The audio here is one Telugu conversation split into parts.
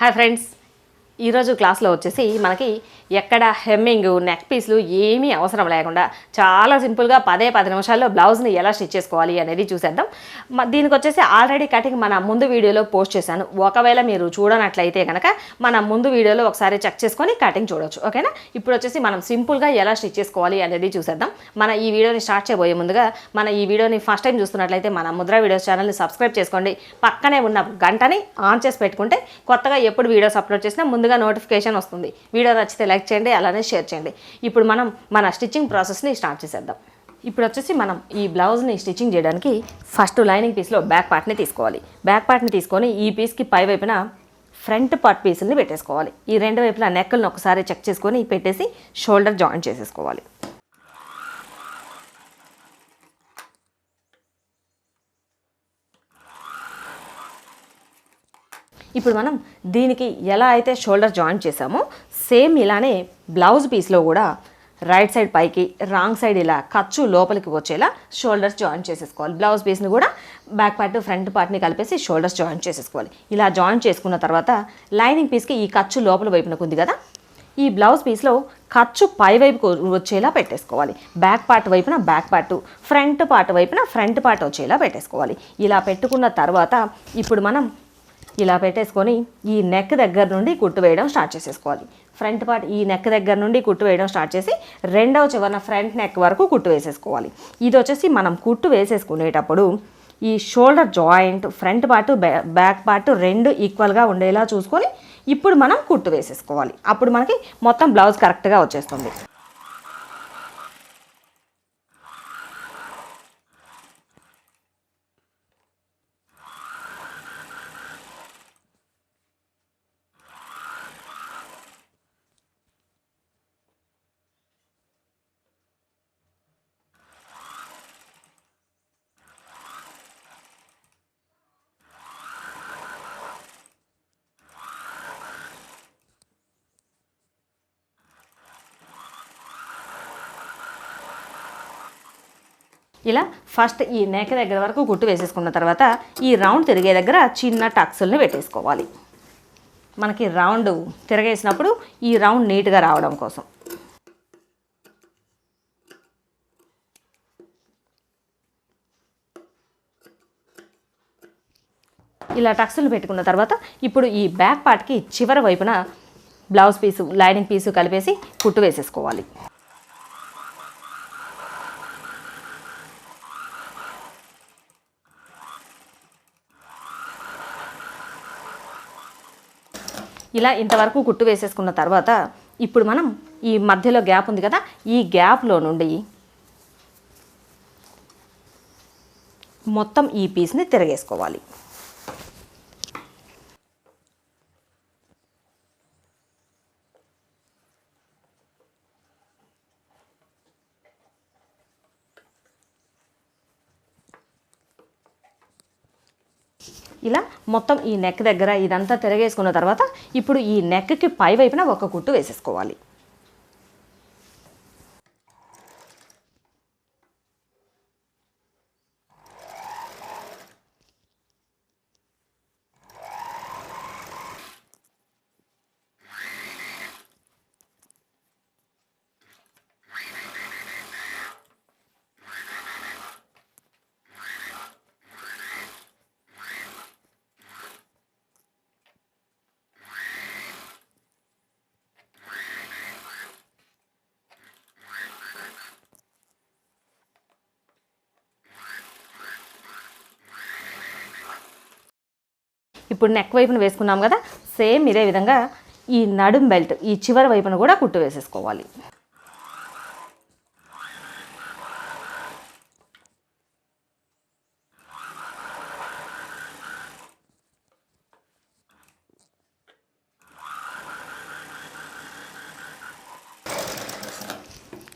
హాయ్ ఫ్రెండ్స్, ఈరోజు క్లాస్లో వచ్చేసి మనకి ఎక్కడ హెమ్మింగ్ నెక్ పీస్లు ఏమీ అవసరం లేకుండా చాలా సింపుల్గా 10 నిమిషాల్లో బ్లౌజ్ని ఎలా స్టిచ్ చేసుకోవాలి అనేది చూసేద్దాం. దీనికి వచ్చేసి ఆల్రెడీ కటింగ్ మన ముందు వీడియోలో పోస్ట్ చేశాను. ఒకవేళ మీరు చూడనట్లయితే కనుక మన ముందు వీడియోలో ఒకసారి చెక్ చేసుకొని కటింగ్ చూడవచ్చు. ఓకేనా? ఇప్పుడు వచ్చేసి మనం సింపుల్గా ఎలా స్టిచ్ చేసుకోవాలి అనేది చూసేద్దాం. మన ఈ వీడియోని స్టార్ట్ చేయబోయే ముందుగా మన ఈ వీడియోని ఫస్ట్ టైం చూస్తున్నట్లయితే మన ముద్ర వీడియోస్ ఛానల్ని సబ్స్క్రైబ్ చేసుకోండి. పక్కనే ఉన్న గంటని ఆన్ చేసి పెట్టుకుంటే కొత్తగా ఎప్పుడు వీడియోస్ అప్లోడ్ చేసినా ముందుగా నోటిఫికేషన్ వస్తుంది. వీడియో నచ్చితే లైక్ చేయండి, అలానే షేర్ చేయండి. ఇప్పుడు మనం మన స్టిచ్చింగ్ ప్రాసెస్ని స్టార్ట్ చేసేద్దాం. ఇప్పుడు వచ్చేసి మనం ఈ బ్లౌజ్ని స్టిచ్చింగ్ చేయడానికి ఫస్ట్ లైనింగ్ పీస్లో బ్యాక్ పార్ట్ని తీసుకోవాలి. బ్యాక్ పార్ట్ని తీసుకొని ఈ పీస్కి పై వైపున ఫ్రంట్ పార్ట్ పీసుల్ని పెట్టేసుకోవాలి. ఈ రెండు వైపులా నెక్కులను ఒకసారి చెక్ చేసుకొని పెట్టేసి షోల్డర్ జాయిన్ చేసేసుకోవాలి. ఇప్పుడు మనం దీనికి ఎలా అయితే షోల్డర్ జాయిన్ చేసామో సేమ్ ఇలానే బ్లౌజ్ పీస్లో కూడా రైట్ సైడ్ పైకి, రాంగ్ సైడ్ ఇలా ఖర్చు లోపలికి వచ్చేలా షోల్డర్స్ జాయిన్ చేసేసుకోవాలి. బ్లౌజ్ పీస్ని కూడా బ్యాక్ పార్ట్ ఫ్రంట్ పార్ట్ని కలిపేసి షోల్డర్స్ జాయిన్ చేసేసుకోవాలి. ఇలా జాయిన్ చేసుకున్న తర్వాత లైనింగ్ పీస్కి ఈ ఖర్చు లోపల వైపునకు ఉంది కదా, ఈ బ్లౌజ్ పీస్లో ఖర్చు పై వైపుకు వచ్చేలా పెట్టేసుకోవాలి. బ్యాక్ పార్ట్ వైపున బ్యాక్ పార్ట్, ఫ్రంట్ పార్ట్ వైపున ఫ్రంట్ పార్ట్ వచ్చేలా పెట్టేసుకోవాలి. ఇలా పెట్టుకున్న తర్వాత ఇప్పుడు మనం ఇలా పెట్టేసుకొని ఈ నెక్ దగ్గర నుండి కుట్టు వేయడం స్టార్ట్ చేసేసుకోవాలి. ఫ్రంట్ పార్ట్ ఈ నెక్ దగ్గర నుండి కుట్టు వేయడం స్టార్ట్ చేసి రెండవ చివరన ఫ్రంట్ నెక్ వరకు కుట్టు వేసేసుకోవాలి. ఇది వచ్చేసి మనం కుట్టు వేసేసుకునేటప్పుడు ఈ shoulder joint front part back part రెండు ఈక్వల్గా ఉండేలా చూసుకొని ఇప్పుడు మనం కుట్టు వేసేసుకోవాలి. అప్పుడు మనకి మొత్తం బ్లౌజ్ కరెక్ట్గా వచ్చేస్తుంది. ఇలా ఫస్ట్ ఈ నెక్ దగ్గర వరకు కుట్టు వేసేసుకున్న తర్వాత ఈ రౌండ్ తిరిగే దగ్గర చిన్న టక్స్ని పెట్టేసుకోవాలి. మనకి రౌండ్ తిరగేసినప్పుడు ఈ రౌండ్ నీట్గా రావడం కోసం. ఇలా టక్స్లు పెట్టుకున్న తర్వాత ఇప్పుడు ఈ బ్యాక్ పార్ట్కి చివరి వైపున బ్లౌజ్ పీసు లైనింగ్ పీసు కలిపేసి కుట్టు వేసేసుకోవాలి. ఇలా ఇంతవరకు కుట్టు వేసేసుకున్న తర్వాత ఇప్పుడు మనం ఈ మధ్యలో గ్యాప్ ఉంది కదా, ఈ గ్యాప్లో నుండి మొత్తం ఈ పీస్ని తిరగేసుకోవాలి. ఇలా మొత్తం ఈ నెక్ దగ్గర ఇదంతా తిరగేసుకున్న తర్వాత ఇప్పుడు ఈ నెక్కి పై వైపున ఒక కుట్టు వేసేసుకోవాలి. ఇప్పుడు నెక్ వైపున వేసుకున్నాం కదా, సేమ్ ఇదే విధంగా ఈ నడుం బెల్ట్ ఈ చివరి వైపున కూడా కుట్టు వేసేసుకోవాలి.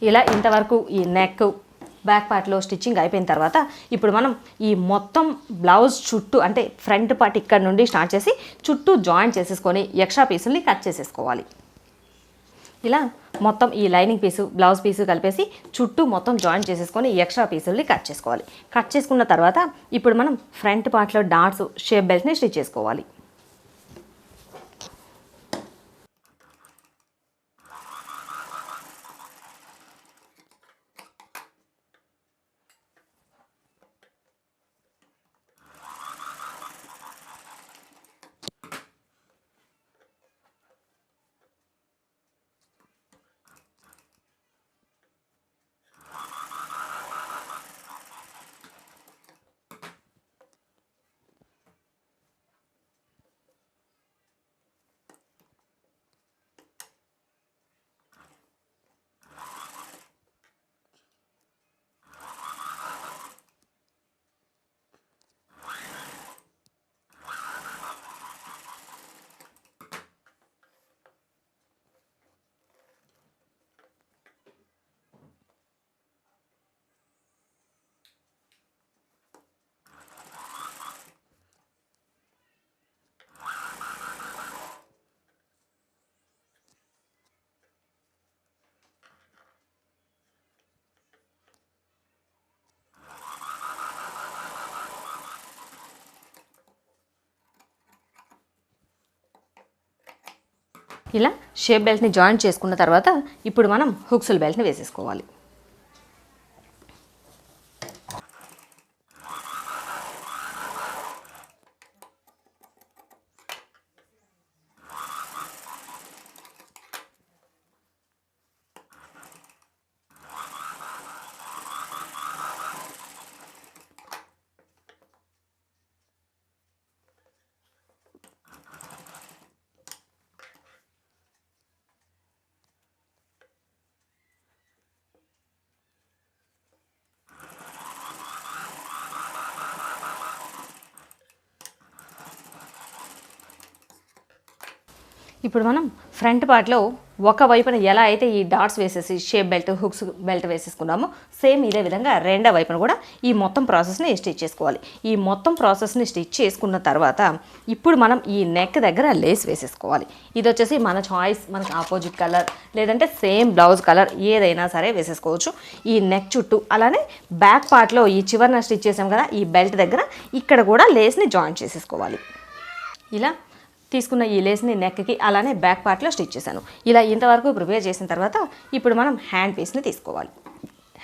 ఇలా ఇంతవరకు ఈ నెక్ బ్యాక్ పార్ట్లో స్టిచ్చింగ్ అయిపోయిన తర్వాత ఇప్పుడు మనం ఈ మొత్తం బ్లౌజ్ చుట్టూ అంటే ఫ్రంట్ పార్ట్ ఇక్కడ నుండి స్టార్ట్ చేసి చుట్టూ జాయిన్ చేసేసుకొని ఎక్స్ట్రా పీసుల్ని కట్ చేసేసుకోవాలి. ఇలా మొత్తం ఈ లైనింగ్ పీసు బ్లౌజ్ పీసు కలిపేసి చుట్టూ మొత్తం జాయిన్ చేసేసుకొని ఎక్స్ట్రా పీసుల్ని కట్ చేసుకోవాలి. కట్ చేసుకున్న తర్వాత ఇప్పుడు మనం ఫ్రంట్ పార్ట్లో డాట్స్ షేప్ బెల్ట్ని స్టిచ్ చేసుకోవాలి. ఇలా షేప్ బెల్ట్ని జాయింట్ చేసుకున్న తర్వాత ఇప్పుడు మనం హుక్స్ల బెల్ట్ని వేసేసుకోవాలి. ఇప్పుడు మనం ఫ్రంట్ పార్ట్లో ఒక వైపున ఎలా అయితే ఈ డాట్స్ వేసేసి షేప్ బెల్ట్ హుక్స్ బెల్ట్ వేసేసుకున్నామో సేమ్ ఇదే విధంగా రెండో వైపున కూడా ఈ మొత్తం ప్రాసెస్ని స్టిచ్ చేసుకోవాలి. ఈ మొత్తం ప్రాసెస్ని స్టిచ్ చేసుకున్న తర్వాత ఇప్పుడు మనం ఈ నెక్ దగ్గర లేస్ వేసేసుకోవాలి. ఇది వచ్చేసి మన చాయిస్, మనకి ఆపోజిట్ కలర్ లేదంటే సేమ్ బ్లౌజ్ కలర్ ఏదైనా సరే వేసేసుకోవచ్చు. ఈ నెక్ చుట్టూ అలానే బ్యాక్ పార్ట్లో ఈ చివరన స్టిచ్ చేసాం కదా ఈ బెల్ట్ దగ్గర ఇక్కడ కూడా లేస్ని జాయిన్ చేసేసుకోవాలి. ఇలా తీసుకున్న ఈ లేస్ని నెక్కి అలానే బ్యాక్ పార్ట్లో స్టిచ్ చేశాను. ఇలా ఇంతవరకు ప్రిపేర్ చేసిన తర్వాత ఇప్పుడు మనం హ్యాండ్ పీస్ని తీసుకోవాలి.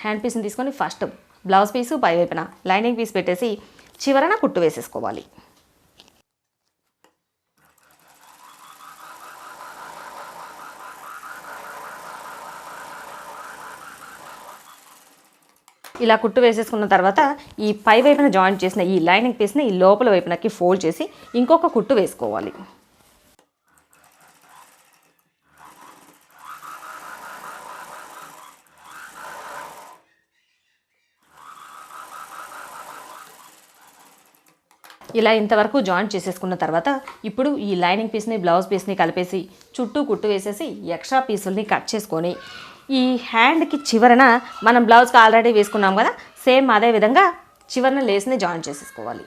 హ్యాండ్ పీస్ని తీసుకొని ఫస్ట్ బ్లౌజ్ పీసు పై వైపున లైనింగ్ పీస్ పెట్టేసి చివరన కుట్టు వేసేసుకోవాలి. ఇలా కుట్టు వేసేసుకున్న తర్వాత ఈ పై వైపున జాయింట్ చేసిన ఈ లైనింగ్ పీస్ని ఈ లోపల వైపునకి ఫోల్డ్ చేసి ఇంకొక కుట్టు వేసుకోవాలి. ఇలా ఇంతవరకు జాయింట్ చేసేసుకున్న తర్వాత ఇప్పుడు ఈ లైనింగ్ పీస్ని బ్లౌజ్ పీస్ని కలిపేసి చుట్టూ కుట్టు వేసేసి ఎక్స్ట్రా పీసుల్ని కట్ చేసుకొని ఈ హ్యాండ్కి చివరన మనం బ్లౌజ్కి ఆల్రెడీ వేసుకున్నాం కదా సేమ్ అదే విధంగా చివరన లేస్ని జాయిన్ చేసేసుకోవాలి.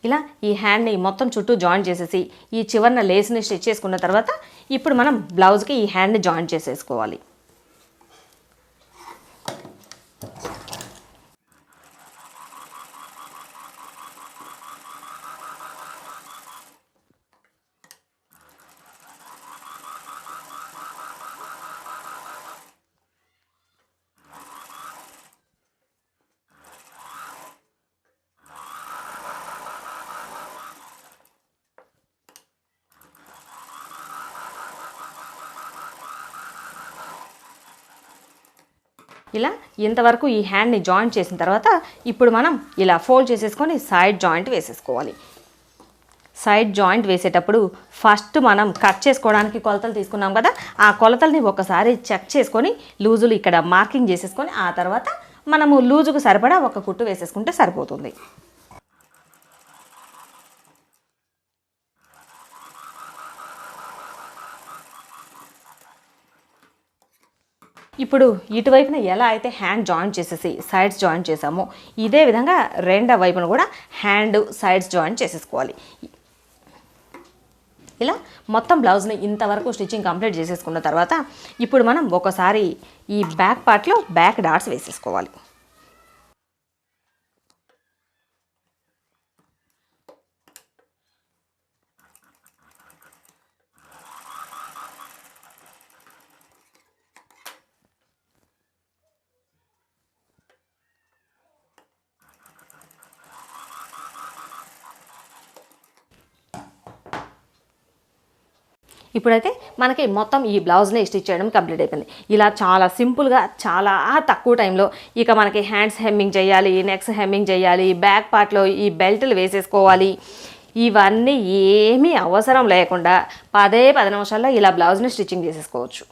ఇలా ఈ హ్యాండ్ని మొత్తం చుట్టూ జాయిన్ చేసేసి ఈ చివరన లేస్ని స్టిచ్ చేసుకున్న తర్వాత ఇప్పుడు మనం బ్లౌజ్కి ఈ హ్యాండ్ని జాయిన్ చేసేసుకోవాలి. ఇలా ఇంతవరకు ఈ హ్యాండ్ని జాయింట్ చేసిన తర్వాత ఇప్పుడు మనం ఇలా ఫోల్డ్ చేసేసుకొని సైడ్ జాయింట్ వేసేసుకోవాలి. సైడ్ జాయింట్ వేసేటప్పుడు ఫస్ట్ మనం కట్ చేసుకోవడానికి కొలతలు తీసుకున్నాం కదా ఆ కొలతల్ని ఒకసారి చెక్ చేసుకొని లూజులు ఇక్కడ మార్కింగ్ చేసేసుకొని ఆ తర్వాత మనము లూజుకు సరిపడా ఒక కుట్టు వేసేసుకుంటే సరిపోతుంది. ఇప్పుడు ఇటువైపున ఎలా అయితే హ్యాండ్ జాయింట్ చేసేసి సైడ్స్ జాయింట్ చేసామో ఇదే విధంగా రెండో వైపున కూడా హ్యాండ్ సైడ్స్ జాయింట్ చేసేసుకోవాలి. ఇలా మొత్తం బ్లౌజ్ని ఇంతవరకు స్టిచ్చింగ్ కంప్లీట్ చేసేసుకున్న తర్వాత ఇప్పుడు మనం ఒకసారి ఈ బ్యాక్ పార్ట్లో బ్యాక్ డాట్స్ వేసేసుకోవాలి. ఇప్పుడైతే మనకి మొత్తం ఈ బ్లౌజ్ని స్టిచ్ చేయడం కంప్లీట్ అయిపోయింది. ఇలా చాలా సింపుల్గా చాలా తక్కువ టైంలో ఇక మనకి హ్యాండ్స్ హెమ్మింగ్ చేయాలి, నెక్స్ హెమ్మింగ్ చేయాలి, బ్యాక్ పార్ట్లో ఈ బెల్ట్లు వేసేసుకోవాలి, ఇవన్నీ ఏమీ అవసరం లేకుండా 10 నిమిషాల్లో ఇలా బ్లౌజ్ని స్టిచ్చింగ్ చేసేసుకోవచ్చు.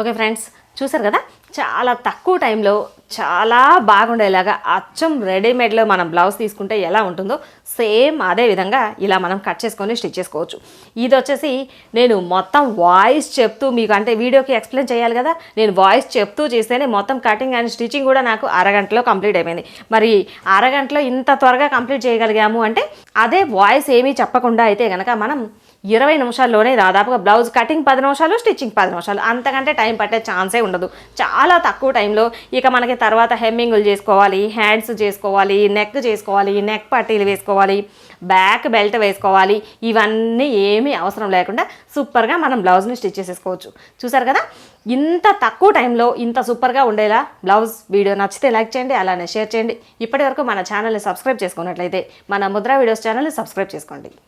ఓకే ఫ్రెండ్స్, చూసారు కదా చాలా తక్కువ టైంలో చాలా బాగుండేలాగా అచ్చం రెడీమేడ్లో మనం బ్లౌజ్ తీసుకుంటే ఎలా ఉంటుందో సేమ్ అదే విధంగా ఇలా మనం కట్ చేసుకొని స్టిచ్ చేసుకోవచ్చు. ఇది వచ్చేసి నేను మొత్తం వాయిస్ చెప్తూ మీకు అంటే వీడియోకి ఎక్స్ప్లెయిన్ చేయాలి కదా, నేను వాయిస్ చెప్తూ చేస్తేనే మొత్తం కటింగ్ అండ్ స్టిచ్చింగ్ కూడా నాకు అరగంటలో కంప్లీట్ అయిపోయింది. మరి అరగంటలో ఇంత త్వరగా కంప్లీట్ చేయగలిగాము అంటే అదే వాయిస్ ఏమీ చెప్పకుండా అయితే కనుక మనం 20 నిమిషాల్లోనే దాదాపుగా బ్లౌజ్ కటింగ్ 10 నిమిషాలు, స్టిచ్చింగ్ 10 నిమిషాలు, అంతకంటే టైం పట్టే ఛాన్సే ఉండదు. చాలా తక్కువ టైంలో. ఇక మనకి తర్వాత హెమ్మింగులు చేసుకోవాలి, హ్యాండ్స్ చేసుకోవాలి, నెక్ చేసుకోవాలి, నెక్ పట్టీలు వేసుకోవాలి, బ్యాక్ బెల్ట్ వేసుకోవాలి, ఇవన్నీ ఏమీ అవసరం లేకుండా సూపర్గా మనం బ్లౌజ్ని స్టిచ్ చేసేసుకోవచ్చు. చూసారు కదా, ఇంత తక్కువ టైంలో ఇంత సూపర్గా ఉండేలా బ్లౌజ్ వీడియో నచ్చితే లైక్ చేయండి, అలానే షేర్ చేయండి. ఇప్పటివరకు మన ఛానల్ని సబ్స్క్రైబ్ చేసుకున్నట్లయితే మన ముద్ర వీడియోస్ ఛానల్ని సబ్స్క్రైబ్ చేసుకోండి.